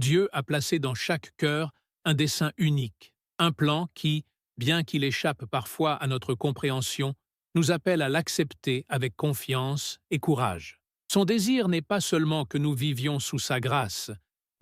Dieu a placé dans chaque cœur un dessein unique, un plan qui, bien qu'il échappe parfois à notre compréhension, nous appelle à l'accepter avec confiance et courage. Son désir n'est pas seulement que nous vivions sous sa grâce,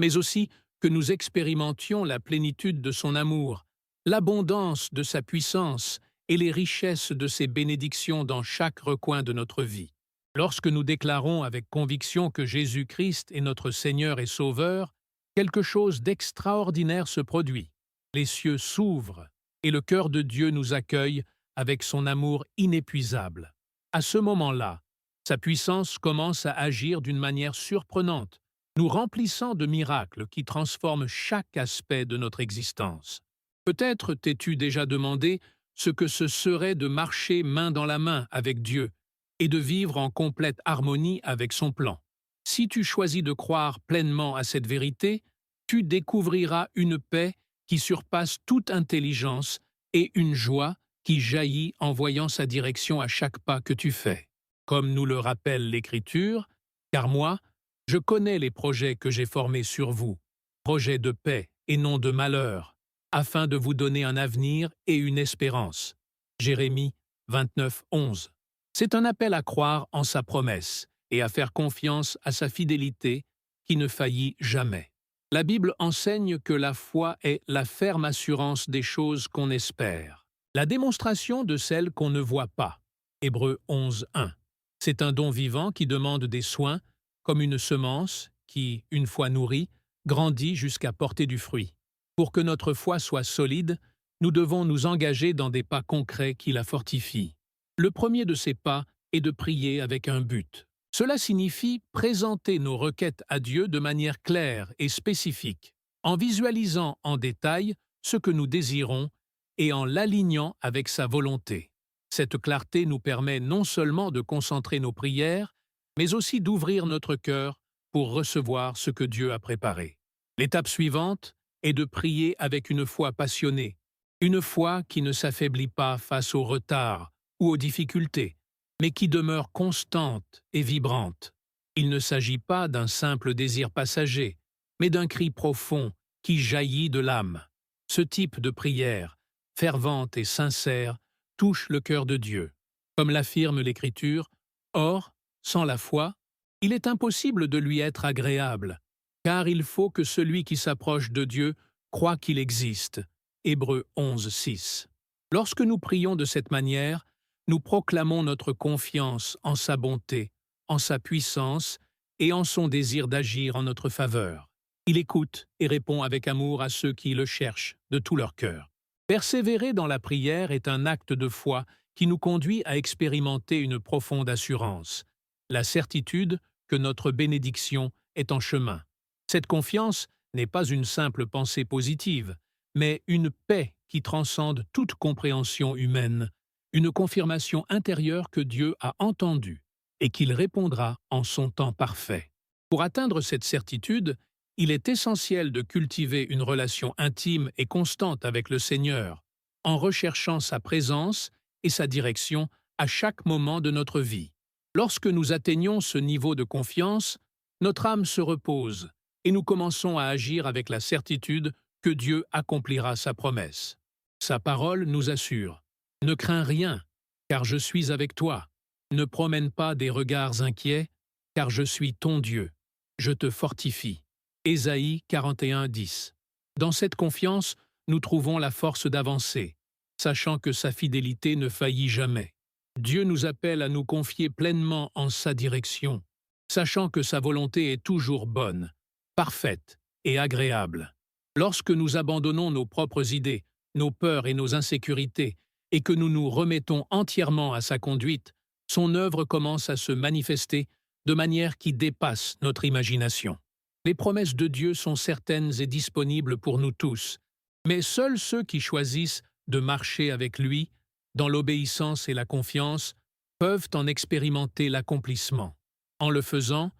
mais aussi que nous expérimentions la plénitude de son amour, l'abondance de sa puissance et les richesses de ses bénédictions dans chaque recoin de notre vie. Lorsque nous déclarons avec conviction que Jésus-Christ est notre Seigneur et Sauveur, quelque chose d'extraordinaire se produit. Les cieux s'ouvrent et le cœur de Dieu nous accueille avec son amour inépuisable. À ce moment-là, sa puissance commence à agir d'une manière surprenante, nous remplissant de miracles qui transforment chaque aspect de notre existence. Peut-être t'es-tu déjà demandé ce que ce serait de marcher main dans la main avec Dieu et de vivre en complète harmonie avec son plan. Si tu choisis de croire pleinement à cette vérité, tu découvriras une paix qui surpasse toute intelligence et une joie qui jaillit en voyant sa direction à chaque pas que tu fais. Comme nous le rappelle l'Écriture, car moi, je connais les projets que j'ai formés sur vous, projets de paix et non de malheur, afin de vous donner un avenir et une espérance. Jérémie 29, 11. C'est un appel à croire en sa promesse et à faire confiance à sa fidélité qui ne faillit jamais. La Bible enseigne que la foi est la ferme assurance des choses qu'on espère, la démonstration de celles qu'on ne voit pas. Hébreux 11, 1. C'est un don vivant qui demande des soins, comme une semence qui, une fois nourrie, grandit jusqu'à porter du fruit. Pour que notre foi soit solide, nous devons nous engager dans des pas concrets qui la fortifient. Le premier de ces pas est de prier avec un but. Cela signifie présenter nos requêtes à Dieu de manière claire et spécifique, en visualisant en détail ce que nous désirons et en l'alignant avec sa volonté. Cette clarté nous permet non seulement de concentrer nos prières, mais aussi d'ouvrir notre cœur pour recevoir ce que Dieu a préparé. L'étape suivante est de prier avec une foi passionnée, une foi qui ne s'affaiblit pas face au retard ou aux difficultés, mais qui demeure constante et vibrante. Il ne s'agit pas d'un simple désir passager, mais d'un cri profond qui jaillit de l'âme. Ce type de prière, fervente et sincère, touche le cœur de Dieu. Comme l'affirme l'Écriture, « Or, sans la foi, il est impossible de lui être agréable, car il faut que celui qui s'approche de Dieu croit qu'il existe. » Hébreux 11, 6. Lorsque nous prions de cette manière, nous proclamons notre confiance en sa bonté, en sa puissance et en son désir d'agir en notre faveur. Il écoute et répond avec amour à ceux qui le cherchent de tout leur cœur. Persévérer dans la prière est un acte de foi qui nous conduit à expérimenter une profonde assurance, la certitude que notre bénédiction est en chemin. Cette confiance n'est pas une simple pensée positive, mais une paix qui transcende toute compréhension humaine, une confirmation intérieure que Dieu a entendue et qu'il répondra en son temps parfait. Pour atteindre cette certitude, il est essentiel de cultiver une relation intime et constante avec le Seigneur, en recherchant sa présence et sa direction à chaque moment de notre vie. Lorsque nous atteignons ce niveau de confiance, notre âme se repose et nous commençons à agir avec la certitude que Dieu accomplira sa promesse. Sa parole nous assure « Ne crains rien, car je suis avec toi. Ne promène pas des regards inquiets, car je suis ton Dieu. Je te fortifie. » Ésaïe 41, 10. Dans cette confiance, nous trouvons la force d'avancer, sachant que sa fidélité ne faillit jamais. Dieu nous appelle à nous confier pleinement en sa direction, sachant que sa volonté est toujours bonne, parfaite et agréable. Lorsque nous abandonnons nos propres idées, nos peurs et nos insécurités, et que nous nous remettons entièrement à sa conduite, son œuvre commence à se manifester de manière qui dépasse notre imagination. Les promesses de Dieu sont certaines et disponibles pour nous tous, mais seuls ceux qui choisissent de marcher avec lui, dans l'obéissance et la confiance, peuvent en expérimenter l'accomplissement. En le faisant,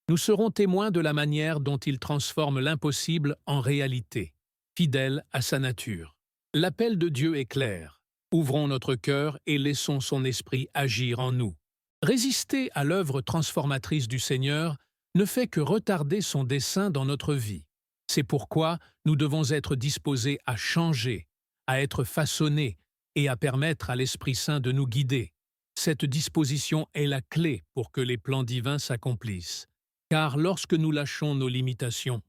nous serons témoins de la manière dont il transforme l'impossible en réalité, fidèle à sa nature. L'appel de Dieu est clair. Ouvrons notre cœur et laissons son esprit agir en nous. Résister à l'œuvre transformatrice du Seigneur ne fait que retarder son dessein dans notre vie. C'est pourquoi nous devons être disposés à changer, à être façonnés et à permettre à l'Esprit Saint de nous guider. Cette disposition est la clé pour que les plans divins s'accomplissent. Car lorsque nous lâchons nos limitations,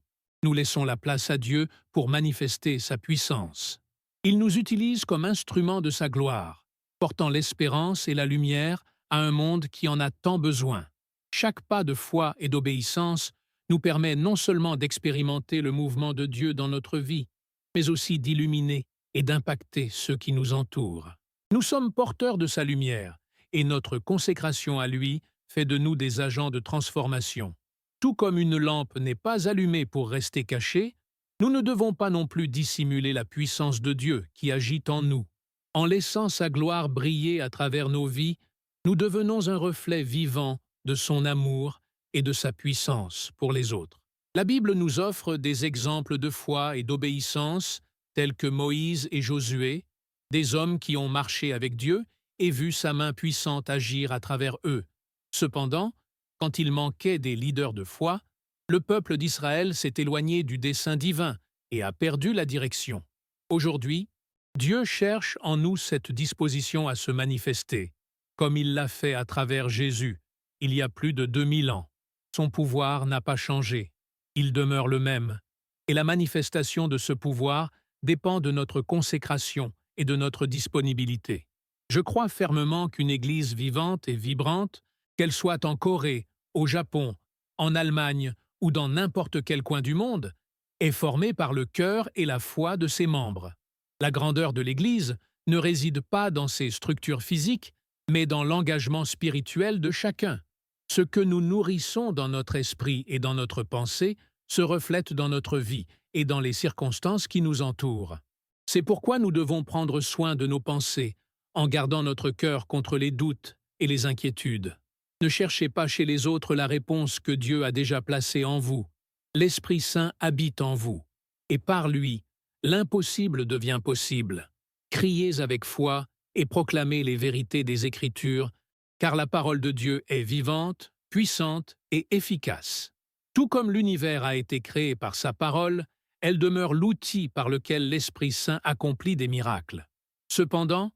nous laissons la place à Dieu pour manifester sa puissance. Il nous utilise comme instruments de sa gloire, portant l'espérance et la lumière à un monde qui en a tant besoin. Chaque pas de foi et d'obéissance nous permet non seulement d'expérimenter le mouvement de Dieu dans notre vie, mais aussi d'illuminer et d'impacter ceux qui nous entourent. Nous sommes porteurs de sa lumière, et notre consécration à lui fait de nous des agents de transformation. Tout comme une lampe n'est pas allumée pour rester cachée, nous ne devons pas non plus dissimuler la puissance de Dieu qui agit en nous. En laissant sa gloire briller à travers nos vies, nous devenons un reflet vivant de son amour et de sa puissance pour les autres. La Bible nous offre des exemples de foi et d'obéissance tels que Moïse et Josué, des hommes qui ont marché avec Dieu et vu sa main puissante agir à travers eux. Cependant, quand il manquait des leaders de foi, le peuple d'Israël s'est éloigné du dessein divin et a perdu la direction. Aujourd'hui, Dieu cherche en nous cette disposition à se manifester, comme il l'a fait à travers Jésus, il y a plus de 2000 ans. Son pouvoir n'a pas changé, il demeure le même, et la manifestation de ce pouvoir dépend de notre consécration et de notre disponibilité. Je crois fermement qu'une Église vivante et vibrante, qu'elle soit en Corée, au Japon, en Allemagne ou dans n'importe quel coin du monde, est formée par le cœur et la foi de ses membres. La grandeur de l'Église ne réside pas dans ses structures physiques, mais dans l'engagement spirituel de chacun. Ce que nous nourrissons dans notre esprit et dans notre pensée se reflète dans notre vie et dans les circonstances qui nous entourent. C'est pourquoi nous devons prendre soin de nos pensées, en gardant notre cœur contre les doutes et les inquiétudes. Ne cherchez pas chez les autres la réponse que Dieu a déjà placée en vous. L'Esprit Saint habite en vous, et par lui, l'impossible devient possible. Criez avec foi et proclamez les vérités des Écritures, car la parole de Dieu est vivante, puissante et efficace. Tout comme l'univers a été créé par sa parole, elle demeure l'outil par lequel l'Esprit Saint accomplit des miracles. Cependant,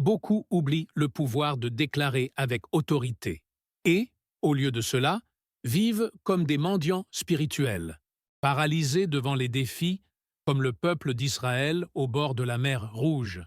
beaucoup oublient le pouvoir de déclarer avec autorité et, au lieu de cela, vivent comme des mendiants spirituels, paralysés devant les défis, comme le peuple d'Israël au bord de la mer Rouge.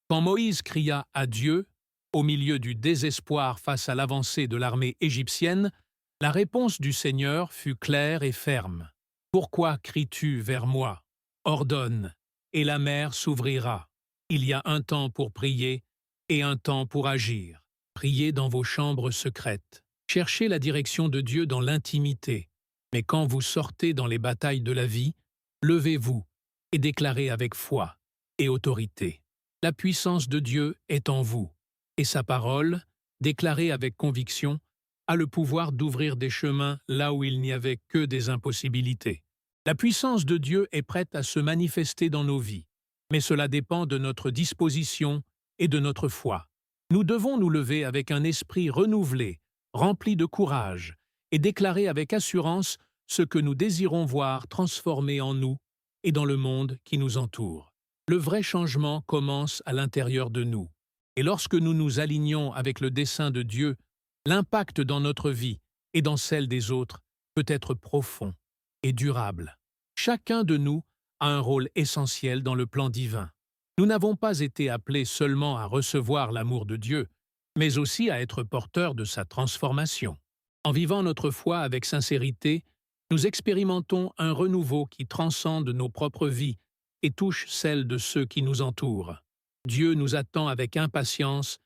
Quand Moïse cria à Dieu, au milieu du désespoir face à l'avancée de l'armée égyptienne, la réponse du Seigneur fut claire et ferme. « Pourquoi cries-tu vers moi? Ordonne, et la mer s'ouvrira. Il y a un temps pour prier et un temps pour agir. Priez dans vos chambres secrètes. Cherchez la direction de Dieu dans l'intimité. Mais quand vous sortez dans les batailles de la vie, levez-vous et déclarez avec foi et autorité. La puissance de Dieu est en vous, et sa parole, déclarée avec conviction, a le pouvoir d'ouvrir des chemins là où il n'y avait que des impossibilités. La puissance de Dieu est prête à se manifester dans nos vies, mais cela dépend de notre disposition et de notre foi. Nous devons nous lever avec un esprit renouvelé, rempli de courage, et déclarer avec assurance ce que nous désirons voir transformé en nous et dans le monde qui nous entoure. Le vrai changement commence à l'intérieur de nous. Et lorsque nous nous alignons avec le dessein de Dieu, l'impact dans notre vie et dans celle des autres peut être profond et durable. Chacun de nous a un rôle essentiel dans le plan divin. Nous n'avons pas été appelés seulement à recevoir l'amour de Dieu, mais aussi à être porteurs de sa transformation. En vivant notre foi avec sincérité, nous expérimentons un renouveau qui transcende nos propres vies et touche celle de ceux qui nous entourent. Dieu nous attend avec impatience,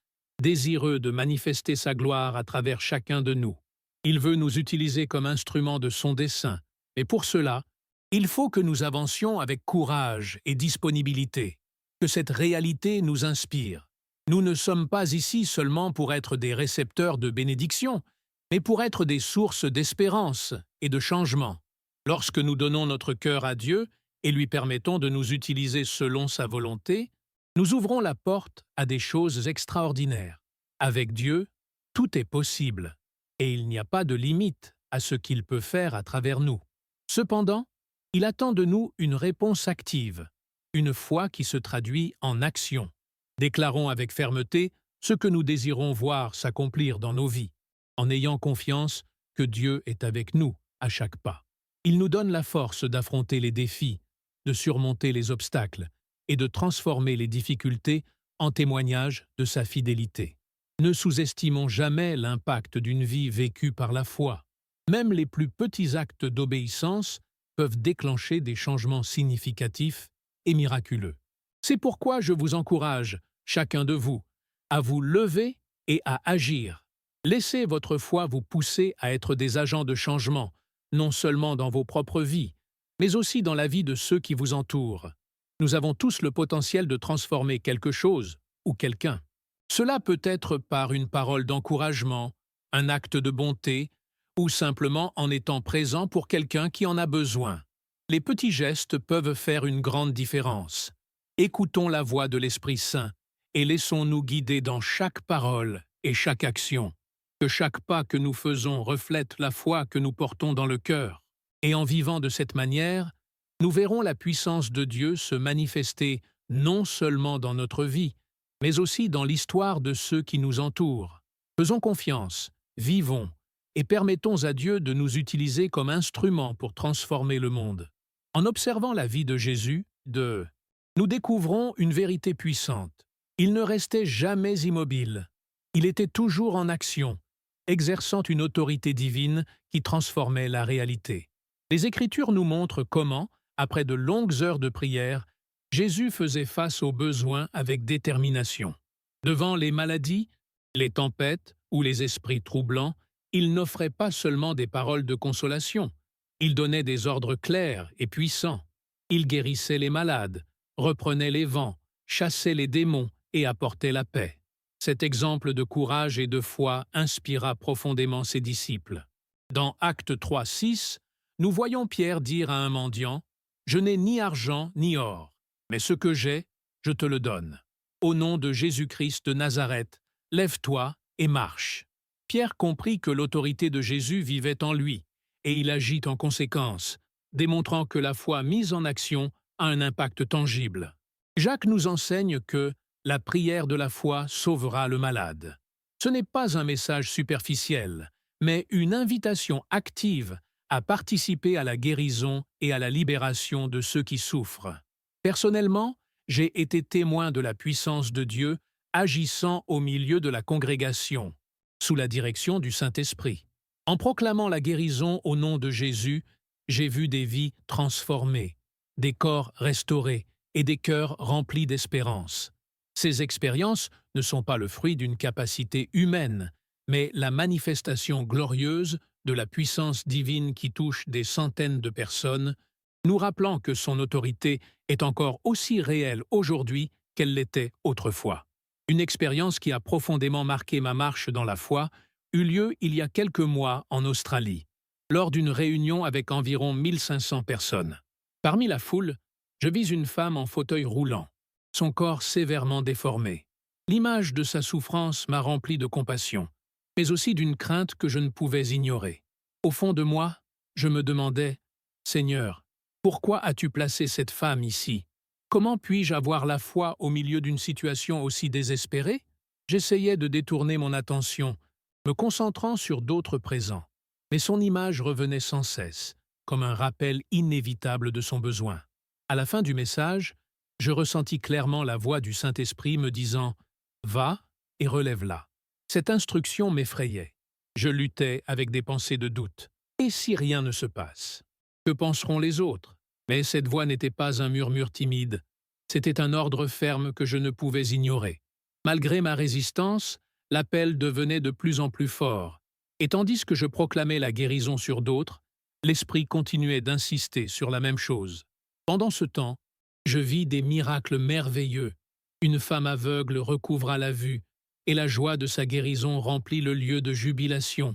désireux de manifester sa gloire à travers chacun de nous. Il veut nous utiliser comme instruments de son dessein, et pour cela, il faut que nous avancions avec courage et disponibilité, que cette réalité nous inspire. Nous ne sommes pas ici seulement pour être des récepteurs de bénédictions, mais pour être des sources d'espérance et de changement. Lorsque nous donnons notre cœur à Dieu et lui permettons de nous utiliser selon sa volonté, nous ouvrons la porte à des choses extraordinaires. Avec Dieu, tout est possible, et il n'y a pas de limite à ce qu'il peut faire à travers nous. Cependant, Il attend de nous une réponse active, une foi qui se traduit en action. Déclarons avec fermeté ce que nous désirons voir s'accomplir dans nos vies, en ayant confiance que Dieu est avec nous à chaque pas. Il nous donne la force d'affronter les défis, de surmonter les obstacles et de transformer les difficultés en témoignage de sa fidélité. Ne sous-estimons jamais l'impact d'une vie vécue par la foi. Même les plus petits actes d'obéissance peuvent déclencher des changements significatifs et miraculeux. C'est pourquoi je vous encourage, chacun de vous, à vous lever et à agir. Laissez votre foi vous pousser à être des agents de changement, non seulement dans vos propres vies, mais aussi dans la vie de ceux qui vous entourent. Nous avons tous le potentiel de transformer quelque chose ou quelqu'un. Cela peut être par une parole d'encouragement, un acte de bonté, ou simplement en étant présent pour quelqu'un qui en a besoin. Les petits gestes peuvent faire une grande différence. Écoutons la voix de l'Esprit Saint et laissons-nous guider dans chaque parole et chaque action. Que chaque pas que nous faisons reflète la foi que nous portons dans le cœur. Et en vivant de cette manière, nous verrons la puissance de Dieu se manifester non seulement dans notre vie, mais aussi dans l'histoire de ceux qui nous entourent. Faisons confiance, vivons, et permettons à Dieu de nous utiliser comme instruments pour transformer le monde. En observant la vie de Jésus, nous découvrons une vérité puissante. Il ne restait jamais immobile. Il était toujours en action, exerçant une autorité divine qui transformait la réalité. Les Écritures nous montrent comment, après de longues heures de prière, Jésus faisait face aux besoins avec détermination. Devant les maladies, les tempêtes ou les esprits troublants, il n'offrait pas seulement des paroles de consolation, il donnait des ordres clairs et puissants. Il guérissait les malades, reprenait les vents, chassait les démons et apportait la paix. Cet exemple de courage et de foi inspira profondément ses disciples. Dans Actes 3:6, nous voyons Pierre dire à un mendiant « Je n'ai ni argent ni or, mais ce que j'ai, je te le donne. Au nom de Jésus-Christ de Nazareth, lève-toi et marche. » Pierre comprit que l'autorité de Jésus vivait en lui, et il agit en conséquence, démontrant que la foi mise en action a un impact tangible. Jacques nous enseigne que la prière de la foi sauvera le malade. Ce n'est pas un message superficiel, mais une invitation active à participer à la guérison et à la libération de ceux qui souffrent. Personnellement, j'ai été témoin de la puissance de Dieu agissant au milieu de la congrégation, sous la direction du Saint-Esprit. En proclamant la guérison au nom de Jésus, j'ai vu des vies transformées, des corps restaurés et des cœurs remplis d'espérance. Ces expériences ne sont pas le fruit d'une capacité humaine, mais la manifestation glorieuse de la puissance divine qui touche des centaines de personnes, nous rappelant que son autorité est encore aussi réelle aujourd'hui qu'elle l'était autrefois. Une expérience qui a profondément marqué ma marche dans la foi eut lieu il y a quelques mois en Australie, lors d'une réunion avec environ 1500 personnes. Parmi la foule, je vis une femme en fauteuil roulant, son corps sévèrement déformé. L'image de sa souffrance m'a rempli de compassion, mais aussi d'une crainte que je ne pouvais ignorer. Au fond de moi, je me demandais « Seigneur, pourquoi as-tu placé cette femme ici ? Comment puis-je avoir la foi au milieu d'une situation aussi désespérée ?» J'essayais de détourner mon attention, me concentrant sur d'autres présents, mais son image revenait sans cesse, comme un rappel inévitable de son besoin. À la fin du message, je ressentis clairement la voix du Saint-Esprit me disant « Va et relève-la ». Cette instruction m'effrayait. Je luttais avec des pensées de doute. Et si rien ne se passe? Que penseront les autres? Mais cette voix n'était pas un murmure timide. C'était un ordre ferme que je ne pouvais ignorer. Malgré ma résistance, l'appel devenait de plus en plus fort. Et tandis que je proclamais la guérison sur d'autres, l'Esprit continuait d'insister sur la même chose. Pendant ce temps, je vis des miracles merveilleux. Une femme aveugle recouvra la vue, et la joie de sa guérison remplit le lieu de jubilation.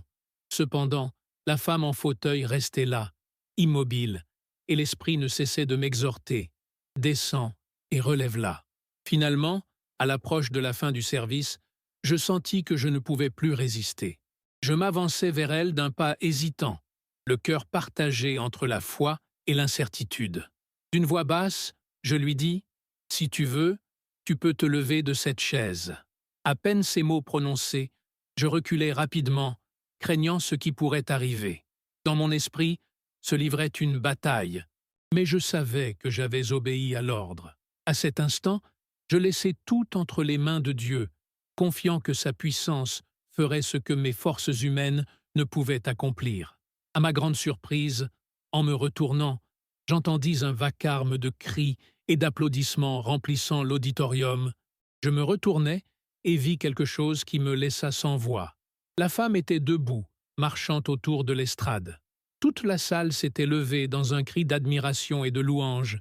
Cependant, la femme en fauteuil restait là, immobile, et l'Esprit ne cessait de m'exhorter. « Descends et relève-la. » Finalement, à l'approche de la fin du service, je sentis que je ne pouvais plus résister. Je m'avançai vers elle d'un pas hésitant, le cœur partagé entre la foi et l'incertitude. D'une voix basse, je lui dis « Si tu veux, tu peux te lever de cette chaise ». À peine ces mots prononcés, je reculai rapidement, craignant ce qui pourrait arriver. Dans mon esprit se livrait une bataille, mais je savais que j'avais obéi à l'ordre. À cet instant, je laissai tout entre les mains de Dieu, confiant que sa puissance ferait ce que mes forces humaines ne pouvaient accomplir. À ma grande surprise, en me retournant, j'entendis un vacarme de cris et d'applaudissements remplissant l'auditorium. Je me retournai et vis quelque chose qui me laissa sans voix. La femme était debout, marchant autour de l'estrade. Toute la salle s'était levée dans un cri d'admiration et de louange,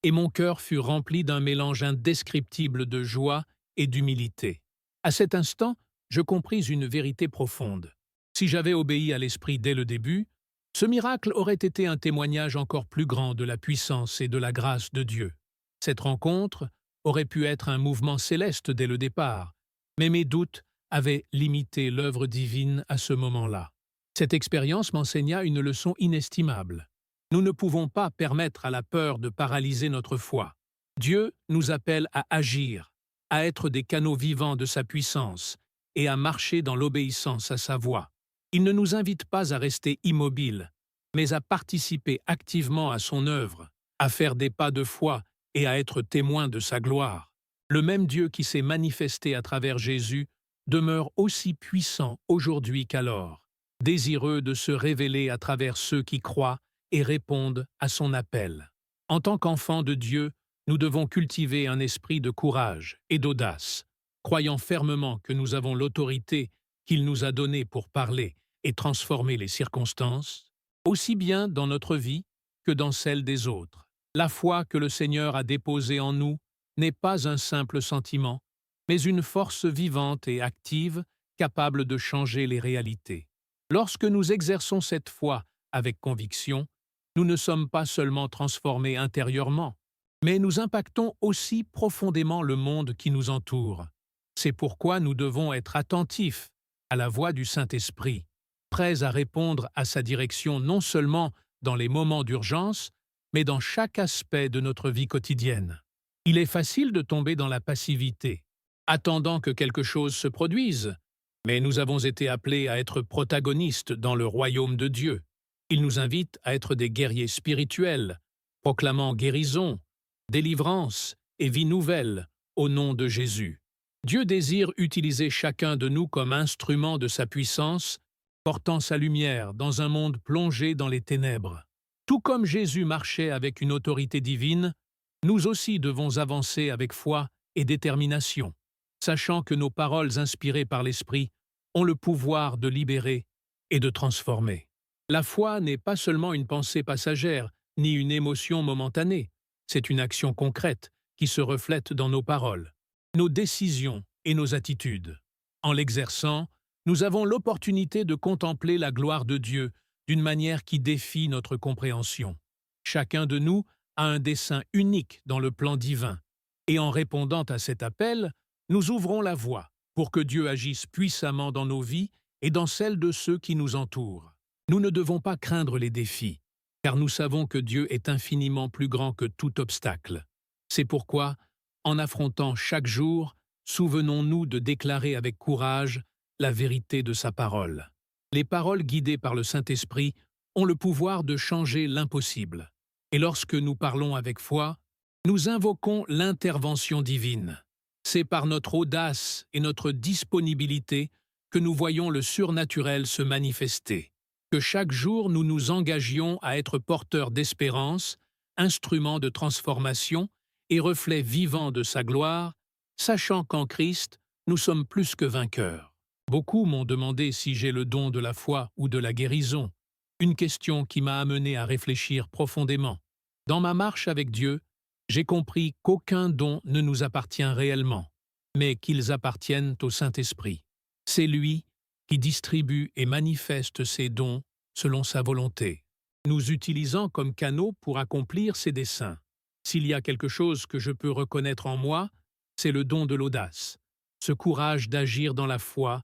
et mon cœur fut rempli d'un mélange indescriptible de joie et d'humilité. À cet instant, je compris une vérité profonde. Si j'avais obéi à l'Esprit dès le début, ce miracle aurait été un témoignage encore plus grand de la puissance et de la grâce de Dieu. Cette rencontre aurait pu être un mouvement céleste dès le départ, mais mes doutes avaient limité l'œuvre divine à ce moment-là. Cette expérience m'enseigna une leçon inestimable. Nous ne pouvons pas permettre à la peur de paralyser notre foi. Dieu nous appelle à agir, à être des canaux vivants de sa puissance et à marcher dans l'obéissance à sa voix. Il ne nous invite pas à rester immobiles, mais à participer activement à son œuvre, à faire des pas de foi et à être témoins de sa gloire. Le même Dieu qui s'est manifesté à travers Jésus demeure aussi puissant aujourd'hui qu'alors, désireux de se révéler à travers ceux qui croient et répondent à son appel. En tant qu'enfants de Dieu, nous devons cultiver un esprit de courage et d'audace, croyant fermement que nous avons l'autorité qu'il nous a donnée pour parler et transformer les circonstances, aussi bien dans notre vie que dans celle des autres. La foi que le Seigneur a déposée en nous n'est pas un simple sentiment, mais une force vivante et active capable de changer les réalités. Lorsque nous exerçons cette foi avec conviction, nous ne sommes pas seulement transformés intérieurement, mais nous impactons aussi profondément le monde qui nous entoure. C'est pourquoi nous devons être attentifs à la voix du Saint-Esprit, prêts à répondre à sa direction non seulement dans les moments d'urgence, mais dans chaque aspect de notre vie quotidienne. Il est facile de tomber dans la passivité, attendant que quelque chose se produise, mais nous avons été appelés à être protagonistes dans le royaume de Dieu. Il nous invite à être des guerriers spirituels, proclamant guérison, délivrance et vie nouvelle au nom de Jésus. Dieu désire utiliser chacun de nous comme instrument de sa puissance, portant sa lumière dans un monde plongé dans les ténèbres. Tout comme Jésus marchait avec une autorité divine, nous aussi devons avancer avec foi et détermination, sachant que nos paroles inspirées par l'Esprit ont le pouvoir de libérer et de transformer. La foi n'est pas seulement une pensée passagère, ni une émotion momentanée, c'est une action concrète qui se reflète dans nos paroles, nos décisions et nos attitudes. En l'exerçant, nous avons l'opportunité de contempler la gloire de Dieu d'une manière qui défie notre compréhension. Chacun de nous a un dessein unique dans le plan divin, et en répondant à cet appel, nous ouvrons la voie pour que Dieu agisse puissamment dans nos vies et dans celles de ceux qui nous entourent. Nous ne devons pas craindre les défis, car nous savons que Dieu est infiniment plus grand que tout obstacle. C'est pourquoi, en affrontant chaque jour, souvenons-nous de déclarer avec courage la vérité de sa parole. Les paroles guidées par le Saint-Esprit ont le pouvoir de changer l'impossible. Et lorsque nous parlons avec foi, nous invoquons l'intervention divine. C'est par notre audace et notre disponibilité que nous voyons le surnaturel se manifester. Que chaque jour nous nous engagions à être porteurs d'espérance, instruments de transformation et reflets vivants de sa gloire, sachant qu'en Christ, nous sommes plus que vainqueurs. Beaucoup m'ont demandé si j'ai le don de la foi ou de la guérison, une question qui m'a amené à réfléchir profondément. Dans ma marche avec Dieu, j'ai compris qu'aucun don ne nous appartient réellement, mais qu'ils appartiennent au Saint-Esprit. C'est lui qui distribue et manifeste ses dons selon sa volonté, nous utilisant comme canaux pour accomplir ses desseins. S'il y a quelque chose que je peux reconnaître en moi, c'est le don de l'audace, ce courage d'agir dans la foi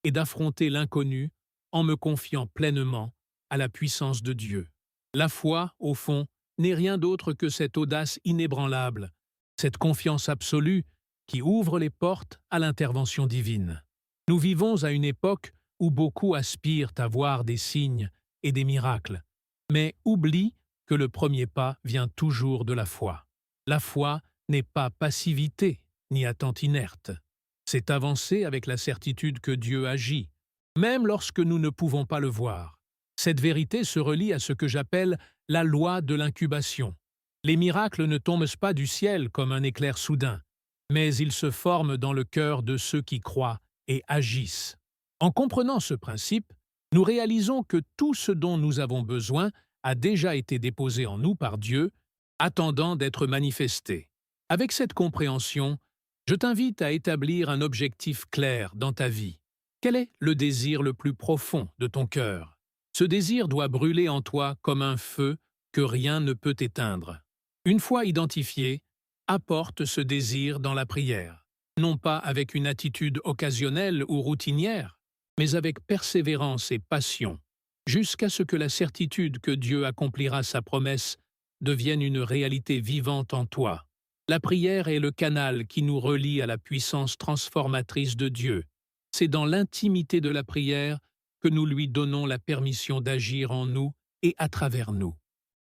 et d'affronter l'inconnu en me confiant pleinement à la puissance de Dieu. La foi, au fond, n'est rien d'autre que cette audace inébranlable, cette confiance absolue qui ouvre les portes à l'intervention divine. Nous vivons à une époque où beaucoup aspirent à voir des signes et des miracles, mais oublient que le premier pas vient toujours de la foi. La foi n'est pas passivité ni attente inerte. C'est avancer avec la certitude que Dieu agit, même lorsque nous ne pouvons pas le voir. Cette vérité se relie à ce que j'appelle la loi de l'incubation. Les miracles ne tombent pas du ciel comme un éclair soudain, mais ils se forment dans le cœur de ceux qui croient et agissent. En comprenant ce principe, nous réalisons que tout ce dont nous avons besoin a déjà été déposé en nous par Dieu, attendant d'être manifesté. Avec cette compréhension, je t'invite à établir un objectif clair dans ta vie. Quel est le désir le plus profond de ton cœur? Ce désir doit brûler en toi comme un feu que rien ne peut éteindre. Une fois identifié, apporte ce désir dans la prière, non pas avec une attitude occasionnelle ou routinière, mais avec persévérance et passion, jusqu'à ce que la certitude que Dieu accomplira sa promesse devienne une réalité vivante en toi. La prière est le canal qui nous relie à la puissance transformatrice de Dieu. C'est dans l'intimité de la prière que nous lui donnons la permission d'agir en nous et à travers nous.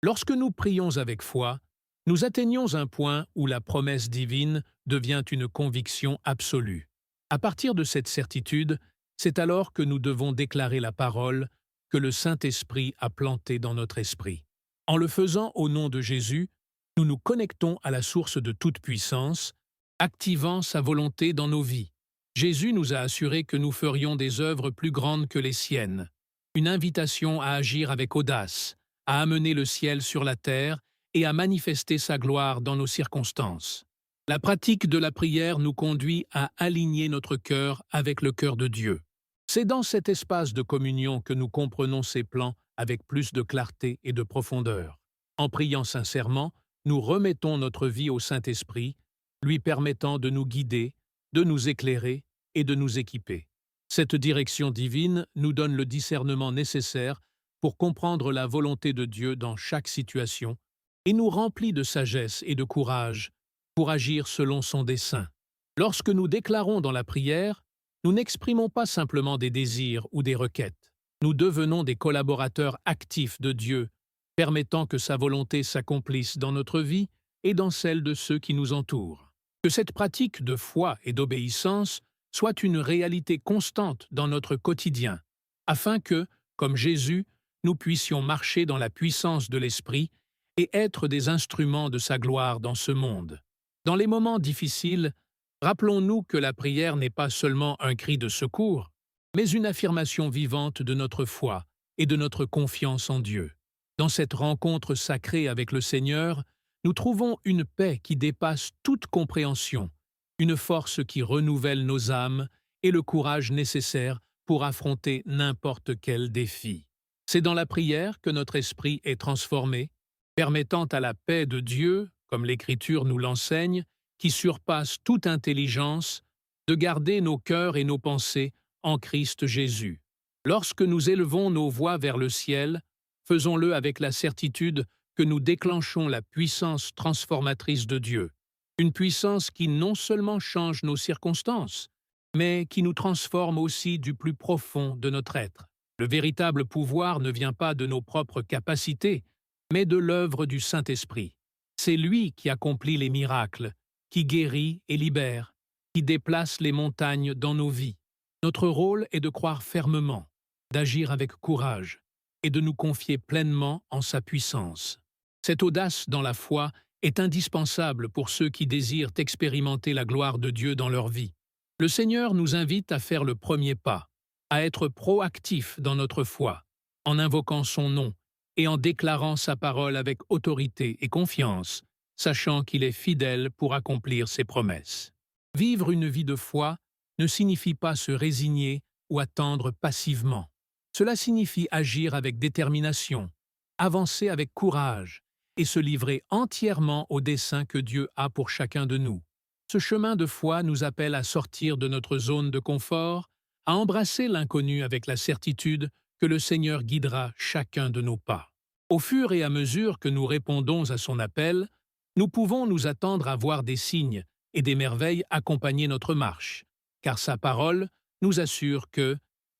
Lorsque nous prions avec foi, nous atteignons un point où la promesse divine devient une conviction absolue. À partir de cette certitude, c'est alors que nous devons déclarer la parole que le Saint-Esprit a plantée dans notre esprit. En le faisant au nom de Jésus, nous nous connectons à la source de toute puissance, activant sa volonté dans nos vies. Jésus nous a assuré que nous ferions des œuvres plus grandes que les siennes, une invitation à agir avec audace, à amener le ciel sur la terre et à manifester sa gloire dans nos circonstances. La pratique de la prière nous conduit à aligner notre cœur avec le cœur de Dieu. C'est dans cet espace de communion que nous comprenons ses plans avec plus de clarté et de profondeur. En priant sincèrement, nous remettons notre vie au Saint-Esprit, lui permettant de nous guider, de nous éclairer et de nous équiper. Cette direction divine nous donne le discernement nécessaire pour comprendre la volonté de Dieu dans chaque situation et nous remplit de sagesse et de courage pour agir selon son dessein. Lorsque nous déclarons dans la prière, nous n'exprimons pas simplement des désirs ou des requêtes. Nous devenons des collaborateurs actifs de Dieu, permettant que sa volonté s'accomplisse dans notre vie et dans celle de ceux qui nous entourent. Que cette pratique de foi et d'obéissance soit une réalité constante dans notre quotidien, afin que, comme Jésus, nous puissions marcher dans la puissance de l'Esprit et être des instruments de sa gloire dans ce monde. Dans les moments difficiles, rappelons-nous que la prière n'est pas seulement un cri de secours, mais une affirmation vivante de notre foi et de notre confiance en Dieu. Dans cette rencontre sacrée avec le Seigneur, nous trouvons une paix qui dépasse toute compréhension, une force qui renouvelle nos âmes et le courage nécessaire pour affronter n'importe quel défi. C'est dans la prière que notre esprit est transformé, permettant à la paix de Dieu, comme l'Écriture nous l'enseigne, qui surpasse toute intelligence, de garder nos cœurs et nos pensées en Christ Jésus. Lorsque nous élevons nos voix vers le ciel, faisons-le avec la certitude que nous déclenchons la puissance transformatrice de Dieu, une puissance qui non seulement change nos circonstances, mais qui nous transforme aussi du plus profond de notre être. Le véritable pouvoir ne vient pas de nos propres capacités, mais de l'œuvre du Saint-Esprit. C'est lui qui accomplit les miracles, qui guérit et libère, qui déplace les montagnes dans nos vies. Notre rôle est de croire fermement, d'agir avec courage et de nous confier pleinement en sa puissance. Cette audace dans la foi est indispensable pour ceux qui désirent expérimenter la gloire de Dieu dans leur vie. Le Seigneur nous invite à faire le premier pas, à être proactifs dans notre foi, en invoquant son nom et en déclarant sa parole avec autorité et confiance, sachant qu'il est fidèle pour accomplir ses promesses. Vivre une vie de foi ne signifie pas se résigner ou attendre passivement. Cela signifie agir avec détermination, avancer avec courage et se livrer entièrement au dessein que Dieu a pour chacun de nous. Ce chemin de foi nous appelle à sortir de notre zone de confort, à embrasser l'inconnu avec la certitude que le Seigneur guidera chacun de nos pas. Au fur et à mesure que nous répondons à son appel, nous pouvons nous attendre à voir des signes et des merveilles accompagner notre marche, car sa parole nous assure que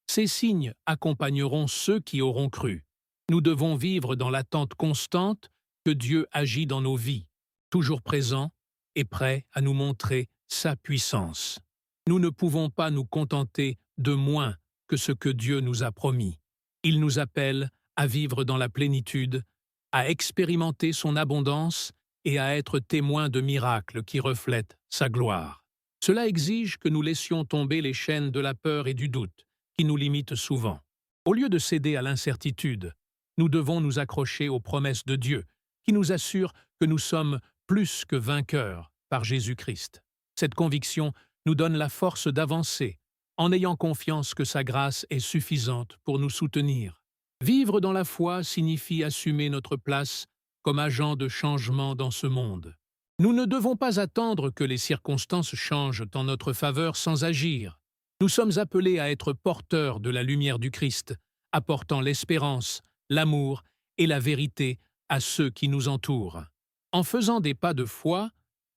ces signes accompagneront ceux qui auront cru. Nous devons vivre dans l'attente constante que Dieu agit dans nos vies, toujours présent et prêt à nous montrer sa puissance. Nous ne pouvons pas nous contenter de moins que ce que Dieu nous a promis. Il nous appelle à vivre dans la plénitude, à expérimenter son abondance et à être témoins de miracles qui reflètent sa gloire. Cela exige que nous laissions tomber les chaînes de la peur et du doute, qui nous limitent souvent. Au lieu de céder à l'incertitude, nous devons nous accrocher aux promesses de Dieu, qui nous assurent que nous sommes plus que vainqueurs par Jésus-Christ. Cette conviction nous donne la force d'avancer, en ayant confiance que sa grâce est suffisante pour nous soutenir. Vivre dans la foi signifie assumer notre place comme agent de changement dans ce monde. Nous ne devons pas attendre que les circonstances changent en notre faveur sans agir. Nous sommes appelés à être porteurs de la lumière du Christ, apportant l'espérance, l'amour et la vérité à ceux qui nous entourent. En faisant des pas de foi,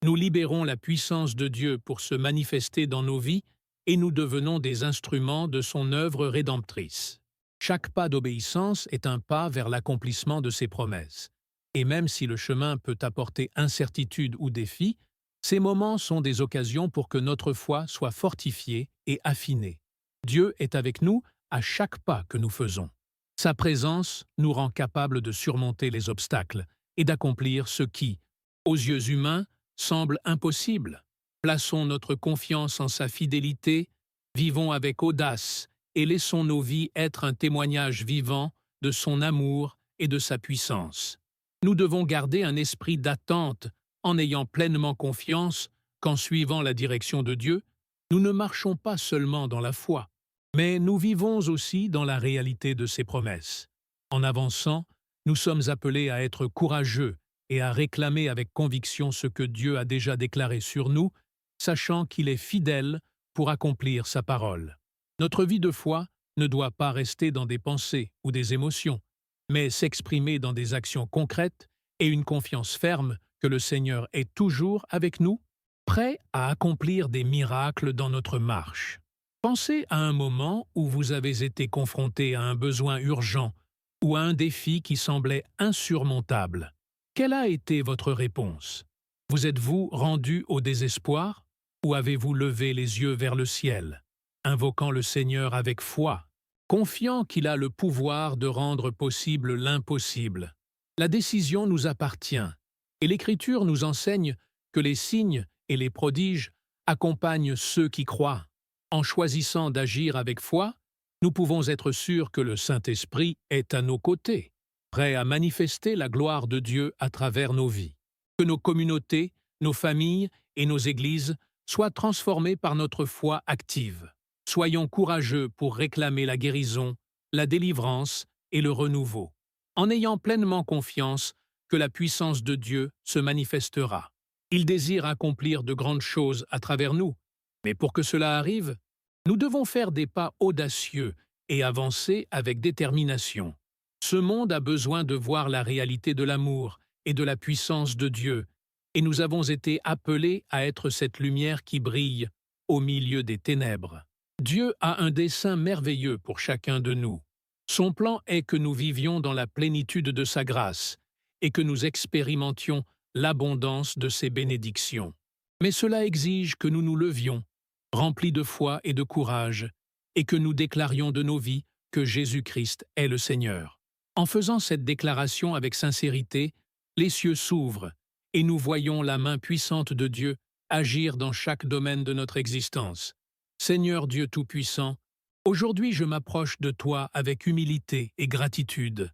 nous libérons la puissance de Dieu pour se manifester dans nos vies et nous devenons des instruments de son œuvre rédemptrice. Chaque pas d'obéissance est un pas vers l'accomplissement de ses promesses. Et même si le chemin peut apporter incertitude ou défi, ces moments sont des occasions pour que notre foi soit fortifiée et affinée. Dieu est avec nous à chaque pas que nous faisons. Sa présence nous rend capables de surmonter les obstacles et d'accomplir ce qui, aux yeux humains, semble impossible. Plaçons notre confiance en sa fidélité, vivons avec audace et laissons nos vies être un témoignage vivant de son amour et de sa puissance. Nous devons garder un esprit d'attente en ayant pleinement confiance qu'en suivant la direction de Dieu, nous ne marchons pas seulement dans la foi, mais nous vivons aussi dans la réalité de ses promesses. En avançant, nous sommes appelés à être courageux et à réclamer avec conviction ce que Dieu a déjà déclaré sur nous, sachant qu'il est fidèle pour accomplir sa parole. Notre vie de foi ne doit pas rester dans des pensées ou des émotions, mais s'exprimer dans des actions concrètes et une confiance ferme que le Seigneur est toujours avec nous, prêt à accomplir des miracles dans notre marche. Pensez à un moment où vous avez été confronté à un besoin urgent ou à un défi qui semblait insurmontable. Quelle a été votre réponse? Vous êtes-vous rendu au désespoir ou avez-vous levé les yeux vers le ciel, invoquant le Seigneur avec foi, confiant qu'il a le pouvoir de rendre possible l'impossible? La décision nous appartient, et l'Écriture nous enseigne que les signes et les prodiges accompagnent ceux qui croient. En choisissant d'agir avec foi, nous pouvons être sûrs que le Saint-Esprit est à nos côtés, prêt à manifester la gloire de Dieu à travers nos vies. Que nos communautés, nos familles et nos églises soient transformées par notre foi active. Soyons courageux pour réclamer la guérison, la délivrance et le renouveau, en ayant pleinement confiance que la puissance de Dieu se manifestera. Il désire accomplir de grandes choses à travers nous, mais pour que cela arrive, nous devons faire des pas audacieux et avancer avec détermination. Ce monde a besoin de voir la réalité de l'amour et de la puissance de Dieu, et nous avons été appelés à être cette lumière qui brille au milieu des ténèbres. Dieu a un dessein merveilleux pour chacun de nous. Son plan est que nous vivions dans la plénitude de sa grâce et que nous expérimentions l'abondance de ses bénédictions. Mais cela exige que nous nous levions, remplis de foi et de courage, et que nous déclarions de nos vies que Jésus-Christ est le Seigneur. En faisant cette déclaration avec sincérité, les cieux s'ouvrent et nous voyons la main puissante de Dieu agir dans chaque domaine de notre existence. Seigneur Dieu Tout-Puissant, aujourd'hui je m'approche de toi avec humilité et gratitude,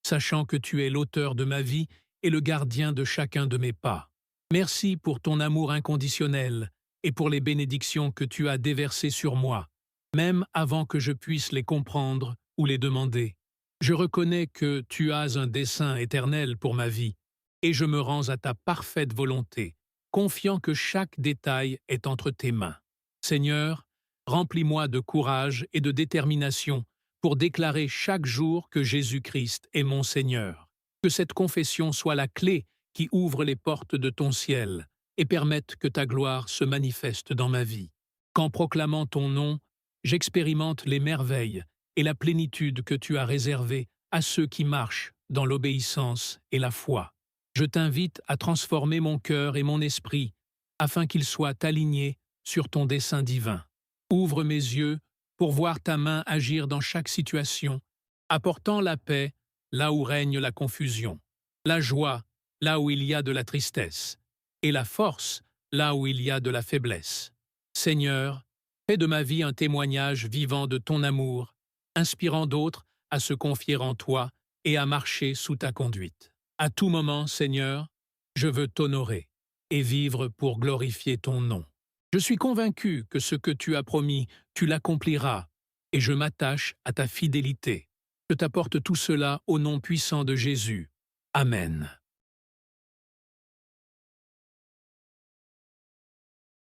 sachant que tu es l'auteur de ma vie et le gardien de chacun de mes pas. Merci pour ton amour inconditionnel et pour les bénédictions que tu as déversées sur moi, même avant que je puisse les comprendre ou les demander. Je reconnais que tu as un dessein éternel pour ma vie, et je me rends à ta parfaite volonté, confiant que chaque détail est entre tes mains. Seigneur, remplis-moi de courage et de détermination pour déclarer chaque jour que Jésus-Christ est mon Seigneur. Que cette confession soit la clé qui ouvre les portes de ton ciel et permette que ta gloire se manifeste dans ma vie. Qu'en proclamant ton nom, j'expérimente les merveilles et la plénitude que tu as réservée à ceux qui marchent dans l'obéissance et la foi. Je t'invite à transformer mon cœur et mon esprit afin qu'ils soient alignés sur ton dessein divin. Ouvre mes yeux pour voir ta main agir dans chaque situation, apportant la paix là où règne la confusion, la joie là où il y a de la tristesse, et la force là où il y a de la faiblesse. Seigneur, fais de ma vie un témoignage vivant de ton amour, inspirant d'autres à se confier en toi et à marcher sous ta conduite. À tout moment, Seigneur, je veux t'honorer et vivre pour glorifier ton nom. Je suis convaincu que ce que tu as promis, tu l'accompliras, et je m'attache à ta fidélité. Je t'apporte tout cela au nom puissant de Jésus. Amen.